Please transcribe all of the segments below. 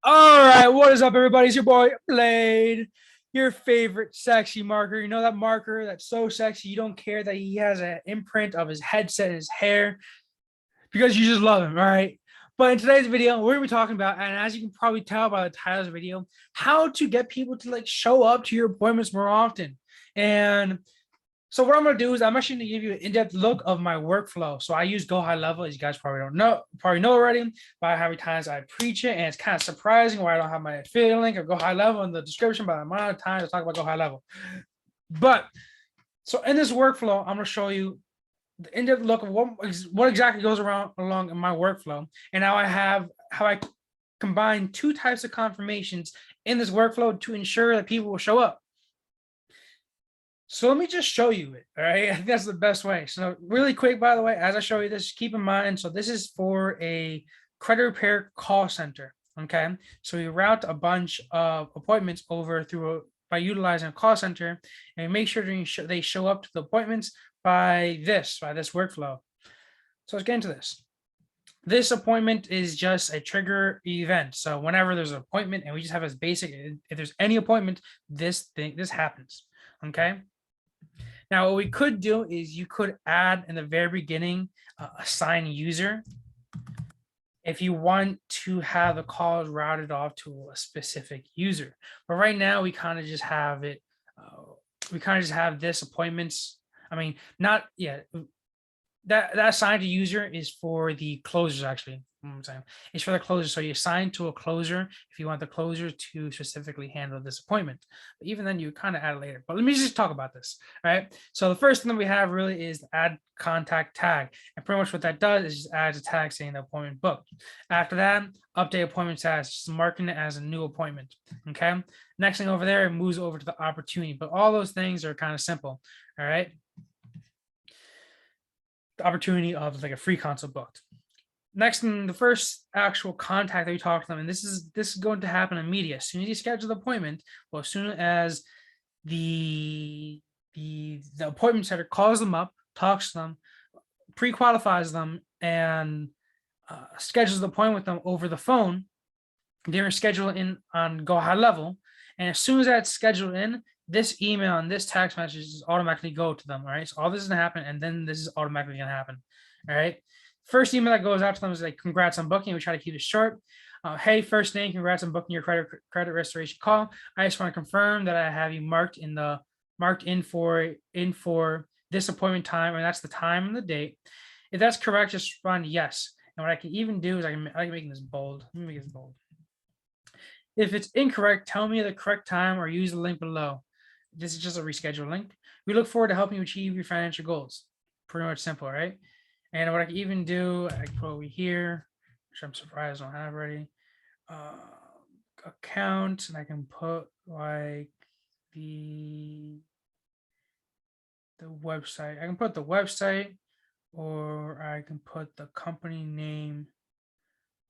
All right, what is up, everybody? It's your boy Blade, your favorite sexy marker. You know that marker that's so sexy you don't care that he has an imprint of his headset in his hair because you just love him, all right? But in today's video, we're gonna be talking about, and as you can probably tell by the title of the video, how to get people to like show up to your appointments more often. And so what I'm gonna do is I'm actually gonna give you an in-depth look of my workflow. So I use Go High Level, as you guys probably know already, by how many times I preach it, and it's kind of surprising why I don't have my affiliate link of Go High Level in the description, but the amount of times I talk about Go High Level. But so in this workflow, I'm gonna show you the in-depth look of what exactly goes around along in my workflow, and how I combine two types of confirmations in this workflow to ensure that people will show up. So let me just show you it. All right. I think that's the best way. So, really quick, by the way, as I show you this, keep in mind. So, this is for a credit repair call center. Okay. So, we route a bunch of appointments over by utilizing a call center and make sure they show up to the appointments by this workflow. So, let's get into this. This appointment is just a trigger event. So, whenever there's an appointment and we just have as basic, if there's any appointment, this happens. Okay. Now, what we could do is you could add in the very beginning assign user if you want to have the calls routed off to a specific user. But right now, we kind of just have it. We kind of just have this appointments. I mean, not yet. That assigned to user is for the closers actually. I'm saying it's for the closer. So you assign to a closer if you want the closer to specifically handle this appointment. But even then, you kind of add it later. But let me just talk about this. All right. So the first thing that we have really is the add contact tag, and pretty much what that does is just adds a tag saying the appointment booked. After that, update appointment status, just marking it as a new appointment. Okay. Next thing over there, it moves over to the opportunity. But all those things are kind of simple. All right. The opportunity of like a free consult booked. Next, in the first actual contact that we talk to them, and this is going to happen immediately. As soon as you schedule the appointment, well, as soon as the appointment setter calls them up, talks to them, pre-qualifies them, and schedules the appointment with them over the phone, they're scheduled in on Go High Level. And as soon as that's scheduled in, this email and this text message is automatically go to them. All right. So all this is gonna happen, and then this is automatically gonna happen. All right. First email that goes out to them is like, congrats on booking. We try to keep it short. Hey, first name, congrats on booking your credit restoration call. I just want to confirm that I have you marked in for this appointment time, and that's the time and the date. If that's correct, just respond yes. And what I can even do is I can make this bold. Let me make this bold. If it's incorrect, tell me the correct time or use the link below. This is just a reschedule link. We look forward to helping you achieve your financial goals. Pretty much simple, right? And what I can even do, I can put over here, which I'm surprised I don't have already, account, and I can put like the website. I can put the website, or I can put the company name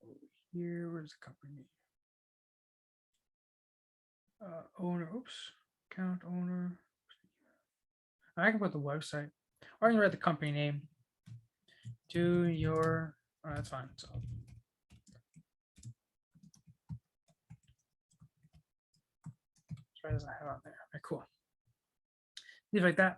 over here. Where's the company name? Owner, account owner. I can put the website, or I can write the company name. Do your, that's fine. So doesn't have on there. Okay, cool. Leave like that.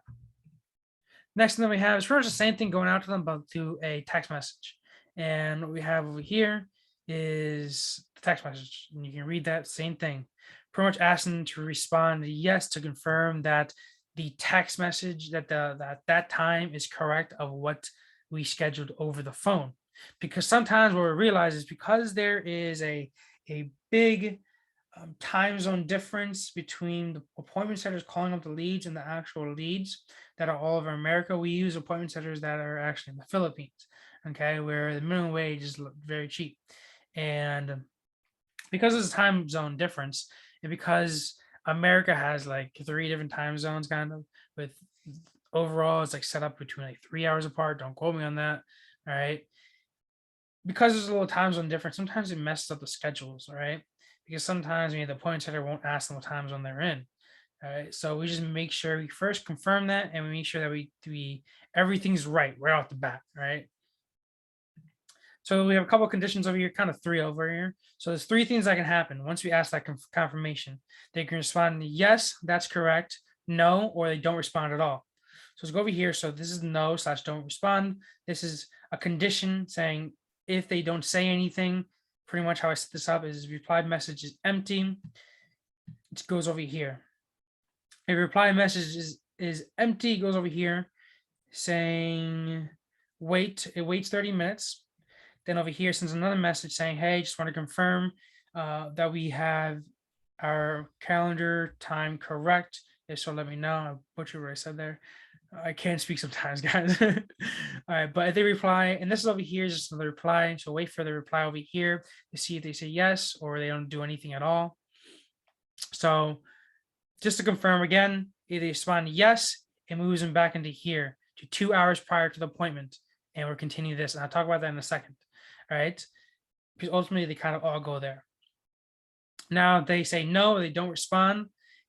Next thing that we have is pretty much the same thing going out to them, but through a text message. And what we have over here is the text message, and you can read that same thing. Pretty much asking them to respond yes to confirm that the text message that time is correct of what we scheduled over the phone. Because sometimes what we realize is because there is a big time zone difference between the appointment setters calling up the leads and the actual leads that are all over America. We use appointment setters that are actually in the Philippines, okay, where the minimum wage is very cheap. And because there's a time zone difference, and because America has like 3 different time zones, kind of, with overall it's like set up between like 3 hours apart. Don't quote me on that. All right. Because there's a little time zone difference, sometimes it messes up the schedules. All right. Because sometimes the appointment setter won't ask them what time zone they're in. All right. So we just make sure we first confirm that, and we make sure that we everything's right off the bat. Right. So we have a couple of conditions over here, kind of three over here. So there's three things that can happen once we ask that confirmation. They can respond yes, that's correct, no, or they don't respond at all. So let's go over here. So this is no / don't respond. This is a condition saying if they don't say anything, pretty much how I set this up is reply message is empty. It goes over here. A reply message is empty, it goes over here saying wait, it waits 30 minutes. Then over here sends another message saying, hey, just want to confirm that we have our calendar time correct. If so, let me know. I butchered what I said there. I can't speak sometimes, guys. All right, but if they reply, and this is over here, is just another reply. So wait for the reply over here to see if they say yes or they don't do anything at all. So just to confirm again, if they respond yes, it moves them back into here to 2 hours prior to the appointment. And we'll continue this. And I'll talk about that in a second. All right. Because ultimately they kind of all go there. Now they say no, they don't respond.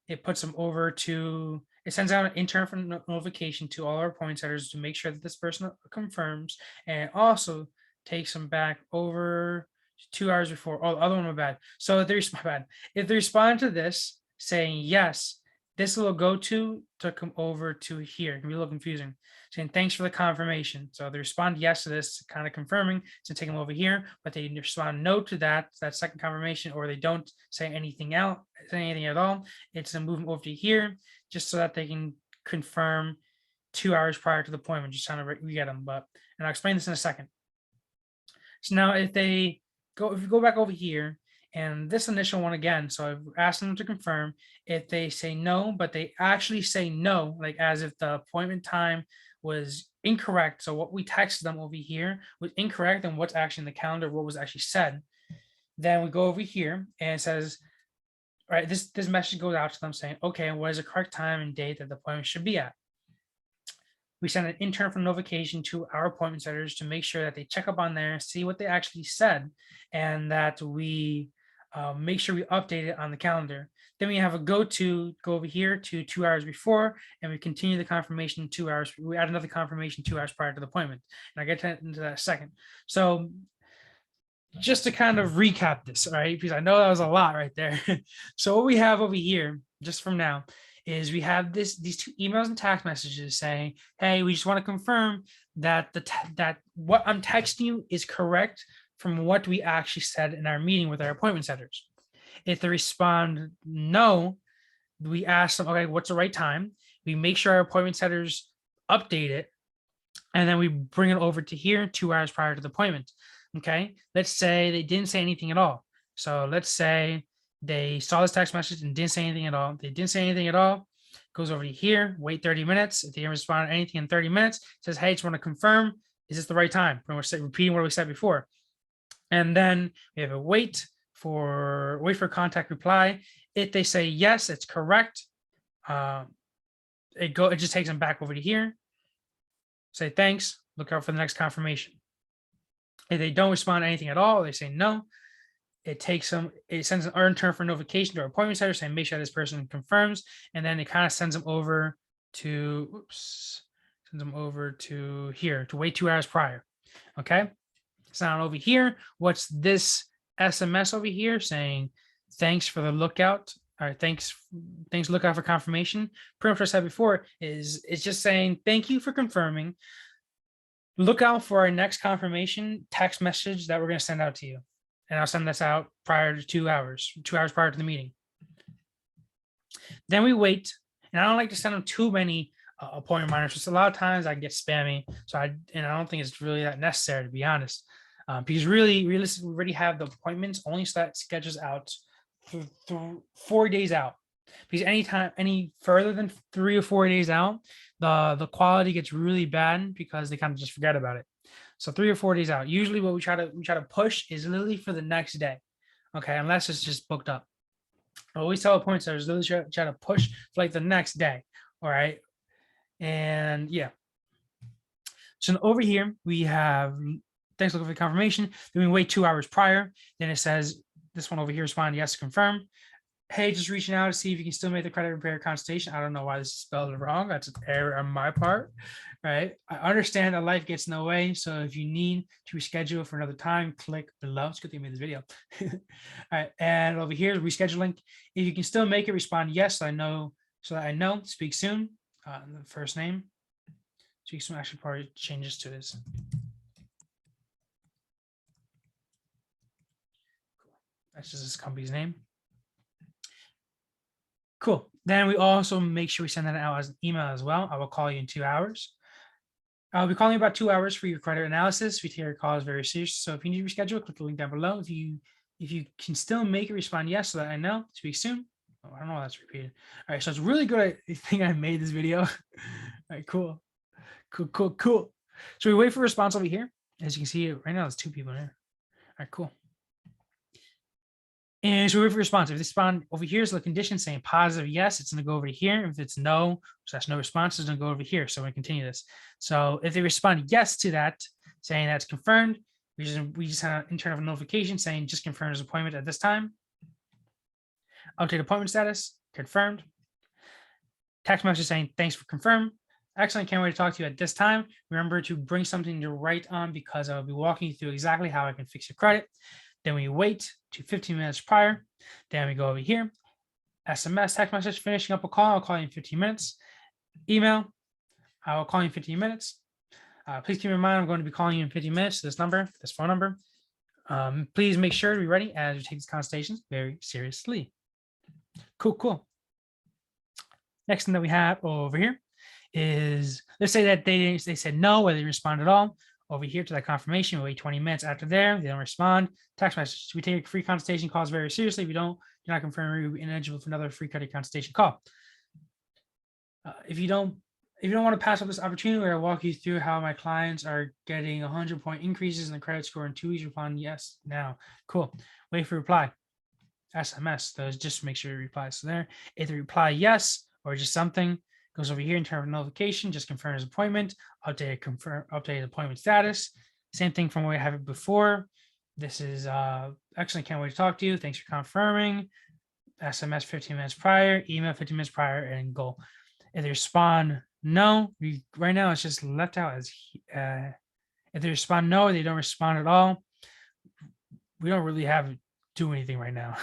It puts them over to, it sends out an internal notification to all our appointment setters to make sure that this person confirms, and also takes them back over 2 hours before. Oh, the other one was bad. So if they respond bad. If they respond to this saying yes, this will go to come over to here. It can be a little confusing. Saying thanks for the confirmation. So they respond yes to this, kind of confirming to take them over here, but they respond no to that second confirmation, or they don't say anything out, say anything at all. It's a move them over to here just so that they can confirm 2 hours prior to the appointment, just trying to re-get them. But and I'll explain this in a second. So now if you go back over here, and this initial one again, so I've asked them to confirm. If they say no, but they actually say no, like as if the appointment time was incorrect. So what we texted them over here was incorrect and what's actually in the calendar, what was actually said. Then we go over here and it says, all right, this message goes out to them saying, okay, what is the correct time and date that the appointment should be at? We send an internal notification to our appointment setters to make sure that they check up on there, see what they actually said, and that we make sure we update it on the calendar. Then we have a go over here to 2 hours before, and we continue the confirmation 2 hours. We add another confirmation 2 hours prior to the appointment. And I get into that in a second. So just to kind of recap this, all right, because I know that was a lot right there. So what we have over here, just from now, is we have these two emails and text messages saying, hey, we just want to confirm that that what I'm texting you is correct from what we actually said in our meeting with our appointment setters. If they respond no, we ask them, okay, what's the right time? We make sure our appointment setters update it, and then we bring it over to here 2 hours prior to the appointment. Okay, let's say they didn't say anything at all. So let's say they saw this text message and didn't say anything at all. They didn't say anything at all. Goes over to here, wait 30 minutes. If they didn't respond to anything in 30 minutes, says, hey, just want to confirm, is this the right time? Pretty much repeating what we said before. And then we have a wait for contact reply. If they say yes, it's correct. It just takes them back over to here. Say thanks. Look out for the next confirmation. If they don't respond to anything at all, they say no. It takes them. It sends an internal notification to our appointment center saying make sure this person confirms, and then it kind of sends them over to here to wait 2 hours prior. Okay. So now over here, what's this SMS over here saying? Thanks for the lookout. All right, thanks. Look out for confirmation. Pretty much what I said before is it's just saying thank you for confirming. Look out for our next confirmation text message that we're going to send out to you, and I'll send this out prior to 2 hours prior to the meeting. Then we wait, and I don't like to send them too many appointment reminders. Just a lot of times I can get spammy, so I don't think it's really that necessary, to be honest. Because realistically, we already have the appointments only schedules out through 4 days out. Because any further than 3 or 4 days out, the quality gets really bad because they kind of just forget about it. So 3 or 4 days out. Usually, what we try to push is literally for the next day. Okay, unless it's just booked up. I always tell appointment setters literally try to push for like the next day. All right, and yeah. So over here we have thanks looking for the confirmation. Then we wait 2 hours prior. Then it says this one over here respond yes to confirm. Hey, just reaching out to see if you can still make the credit repair consultation. I don't know why this is spelled wrong. That's an error on my part. Right. I understand that life gets in the way. So if you need to reschedule for another time, click below. It's a good thing I made this video. All right. And over here, rescheduling. If you can still make it, respond yes. So that I know. Speak soon. The first name. Speak soon actually probably changes to this. That's just this company's name. Cool. Then we also make sure we send that out as an email as well. I will call you in 2 hours. I'll be calling you about 2 hours for your credit analysis. We take your calls very serious. So if you need to reschedule, click the link down below. If you can still make it, respond yes so that I know. Speak soon. Oh, I don't know why that's repeated. All right. So it's really good. I think I made this video. All right, cool. Cool. So we wait for a response over here. As you can see right now, there's 2 people in here. All right, cool. And so we wait for response. If they respond over here is the condition saying positive yes, it's going to go over here. If it's no, so that's no response, it's going to go over here. So we continue this. So if they respond yes to that, saying that's confirmed, we just had an internal notification saying just confirmed his appointment at this time. Update appointment status, confirmed. Text message saying thanks for confirm. Excellent, can't wait to talk to you at this time. Remember to bring something to write on because I'll be walking you through exactly how I can fix your credit. Then we wait to 15 minutes prior. Then we go over here. SMS, text message, finishing up a call. I'll call you in 15 minutes. Email, I will call you in 15 minutes. Please keep in mind, I'm going to be calling you in 15 minutes. This number, this phone number. Please make sure to be ready as you take these consultations very seriously. Cool. Next thing that we have over here is, let's say that they said no, whether they respond at all. Over here to that confirmation, we wait 20 minutes after there, they don't respond. Text message, we take free consultation calls very seriously. If you don't, you're not confirming you're ineligible for another free credit consultation call. If you don't want to pass up this opportunity, I'll walk you through how my clients are getting 100-point increases in the credit score in 2 weeks. Respond yes now. Cool. Wait for reply. SMS, those just make sure you reply. So there, if they reply yes or just something, goes over here in terms of notification, just confirm his appointment, update appointment status. Same thing from where we have it before. This is excellent, can't wait to talk to you. Thanks for confirming. SMS 15 minutes prior, email 15 minutes prior, and go. If they respond no, right now it's just left out as if they respond no, they don't respond at all. We don't really have to do anything right now.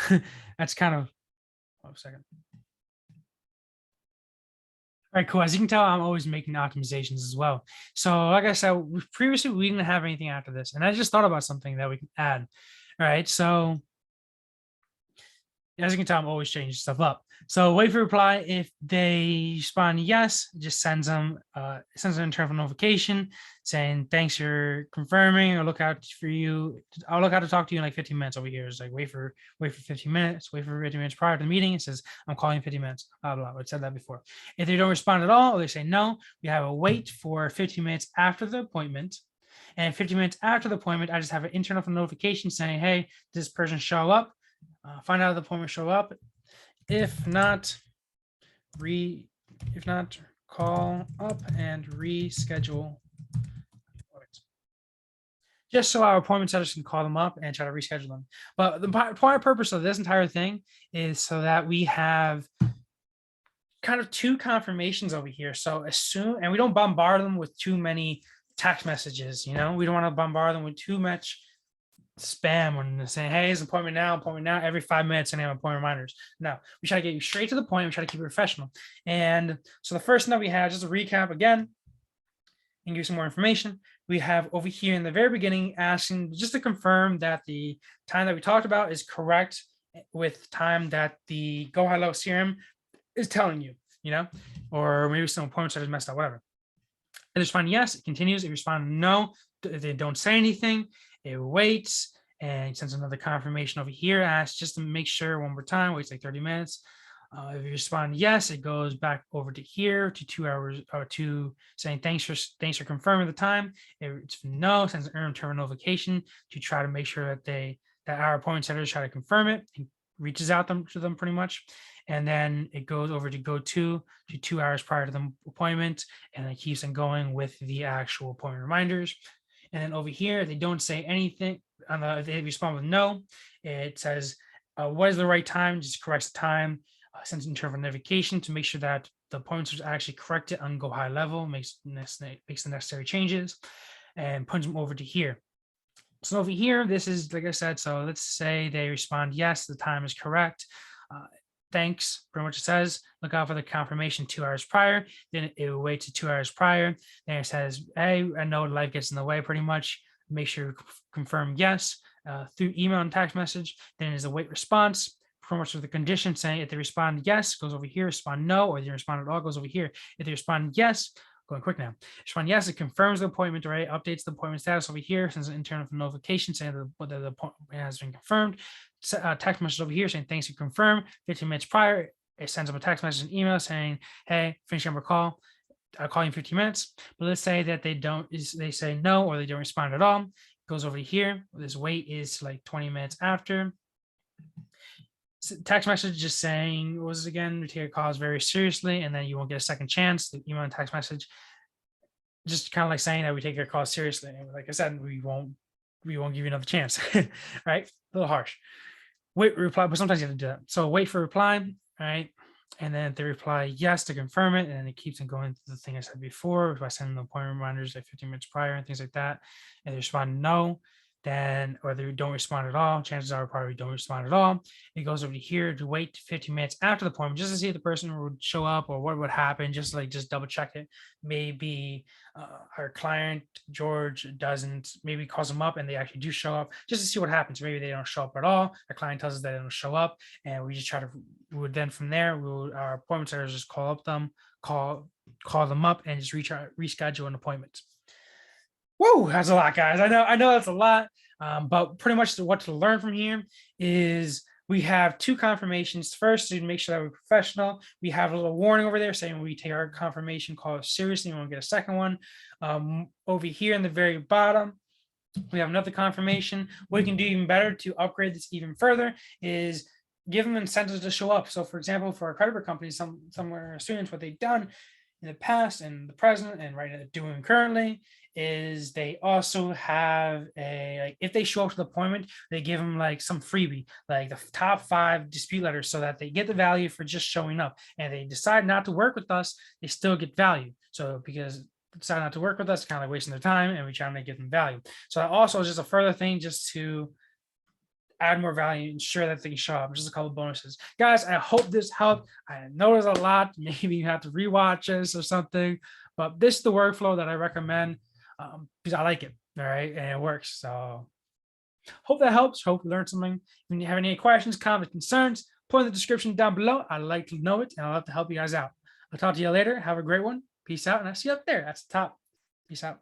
That's kind of, a second. All right, cool. As you can tell, I'm always making optimizations as well. So like I said, previously we didn't have anything after this, and I just thought about something that we can add. All right, so as you can tell, I'm always changing stuff up. So wait for reply. If they respond yes, it just sends them an internal notification saying thanks for confirming. I'll look out for you. I'll look out to talk to you in like 15 minutes over here. It's like wait for 15 minutes. Wait for 15 minutes prior to the meeting. It says I'm calling in 15 minutes. Blah blah. I said that before. If they don't respond at all, or they say no, we have a wait for 15 minutes after the appointment. And 15 minutes after the appointment, I just have an internal notification saying, hey, this person show up. Find out if the appointment show up. If not, call up and reschedule. Just so our appointment setters can call them up and try to reschedule them. But the point purpose of this entire thing is so that we have kind of 2 confirmations over here. So as soon, and we don't bombard them with too many text messages, we don't want to bombard them with too much spam when they're saying, hey, it's appointment now, every 5 minutes and have appointment reminders. No, we try to get you straight to the point. We try to keep it professional. And so the first thing that we have, just a recap again, and give you some more information. We have over here in the very beginning asking just to confirm that the time that we talked about is correct with time that the Go High Low CRM is telling you, or maybe some appointments that is messed up, whatever. If they respond yes, it continues. If you respond no, if they don't say anything, it waits and sends another confirmation over here. Asks just to make sure one more time, waits like 30 minutes. If you respond yes, it goes back over to here to 2 hours or to saying thanks for confirming the time. If it's no, sends an internal notification to try to make sure that our appointment setters try to confirm it and reaches out to them pretty much. And then it goes over to go to 2 hours prior to the appointment, and it keeps on going with the actual appointment reminders. And then over here, if they don't say anything, if they respond with no, it says, what is the right time? Just corrects the time, sends an internal notification to make sure that the appointments are actually corrected on Go High Level, makes the necessary changes, and punch them over to here. So over here, this is like I said. So let's say they respond yes, the time is correct. Thanks, pretty much it says. Look out for the confirmation 2 hours prior. Then it will wait to 2 hours prior. Then it says, hey, I know life gets in the way pretty much. Make sure you confirm yes through email and text message. Then is a wait response. Pretty much with the condition saying if they respond yes, goes over here. Respond no, or if they respond at all, goes over here. If they respond yes, going quick now. Respond yes, it confirms the appointment, right? Updates the appointment status over here, sends an internal notification saying that the appointment has been confirmed. Text message over here saying thanks, you confirm. 15 minutes prior, it sends them a text message and email saying, hey, finish your call. I'll call you in 15 minutes. But let's say that they say no, or they don't respond at all. It goes over here. This wait is like 20 minutes after. Text message just saying, what was it again? We take your calls very seriously, and then you won't get a second chance. The email and text message just kind of like saying that we take your calls seriously. And like I said, we won't give you another chance. Right? A little harsh. Wait reply, but sometimes you have to do that. So wait for reply, right? And then they reply yes to confirm it, and then it keeps on going through the thing I said before by sending the appointment reminders like 15 minutes prior and things like that. And they respond no, then or they don't respond at all. Chances are probably don't respond at all. It goes over to here to wait 15 minutes after the appointment just to see if the person would show up or what would happen. Just double check it. Maybe our client George doesn't, maybe calls them up and they actually do show up just to see what happens. Maybe they don't show up at all. Our client tells us that they don't show up, and we just try to. We would then from there, our appointment setters just call them up and just reschedule an appointment. Whoa, that's a lot, guys. I know that's a lot, but pretty much what to learn from here is we have 2 confirmations. First, to make sure that we're professional, we have a little warning over there saying we take our confirmation call seriously. We won't get a second one. Over here in the very bottom, we have another confirmation. What we can do even better to upgrade this even further is give them incentives to show up. So, for example, for our credit card companies, somewhere students, what they've done in the past and the present and right now doing currently is they also have if they show up to the appointment, they give them like some freebie, like the top 5 dispute letters, so that they get the value for just showing up. And they decide not to work with us, they still get value. So because they decide not to work with us, kind of like wasting their time, and we try to give them value. So that also is just a further thing just to add more value, ensure that they can show up. Just a couple of bonuses. Guys, I hope this helped. I know there's a lot. Maybe you have to rewatch this or something, but this is the workflow that I recommend because I like it. All right. And it works. So hope that helps. Hope you learned something. If you have any questions, comments, concerns, put in the description down below. I'd like to know it, and I'd love to help you guys out. I'll talk to you later. Have a great one. Peace out. And I'll see you up there. That's the top. Peace out.